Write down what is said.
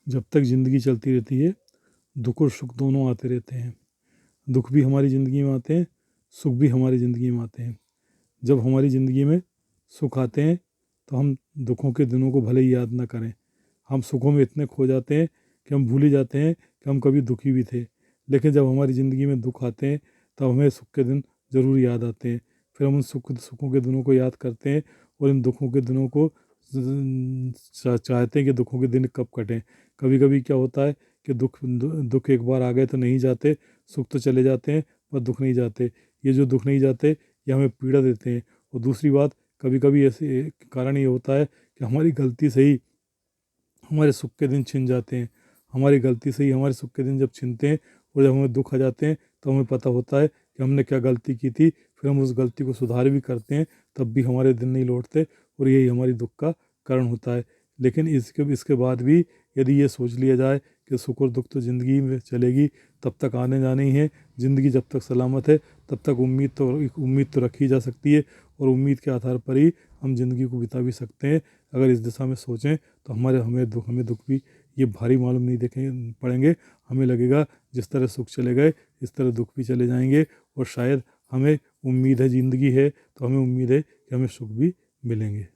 जब तक ज़िंदगी चलती रहती है दुख और सुख दोनों आते रहते हैं। दुख भी हमारी ज़िंदगी में आते हैं, सुख भी हमारी ज़िंदगी में आते हैं। जब हमारी ज़िंदगी में सुख आते हैं तो हम दुखों के दिनों को भले ही याद ना करें, हम सुखों में इतने खो जाते हैं कि हम भूल ही जाते हैं कि हम कभी दुखी भी थे। लेकिन जब हमारी ज़िंदगी में दुख आते हैं तब हमें सुख के दिन ज़रूर याद आते हैं। फिर हम उन सुखों के दिनों को याद करते हैं और इन दुखों के दिनों को चाहते हैं कि दुखों के दिन कब कटें। कभी कभी क्या होता है कि दुख एक बार आ गए तो नहीं जाते, सुख तो चले जाते हैं पर दुख नहीं जाते। ये जो दुख नहीं जाते ये हमें पीड़ा देते हैं। और दूसरी बात, कभी कभी ऐसे कारण ये होता है कि हमारी गलती से ही हमारे सुख के दिन छिन जाते हैं। हमारी गलती से ही हमारे सुख के दिन जब छिनते हैं और जब हमें दुख आ जाते हैं तो हमें पता होता है कि हमने क्या गलती की थी। फिर हम उस गलती को सुधार भी करते हैं, तब भी हमारे दिन नहीं लौटते और यही हमारी दुख का कारण होता है। लेकिन इसके इसके बाद भी यदि ये सोच लिया जाए कि सुख और दुख तो ज़िंदगी में चलेगी, तब तक आने जाने ही है। ज़िंदगी जब तक सलामत है तब तक उम्मीद तो रखी जा सकती है और उम्मीद के आधार पर ही हम ज़िंदगी को बिता भी सकते हैं। अगर इस दिशा में सोचें तो हमें दुख भी ये भारी मालूम नहीं देखें पड़ेंगे। हमें लगेगा जिस तरह सुख चले गए इस तरह दुख भी चले जाएंगे। और शायद हमें उम्मीद है, ज़िंदगी है तो हमें उम्मीद है कि हमें सुख भी मिलेंगे।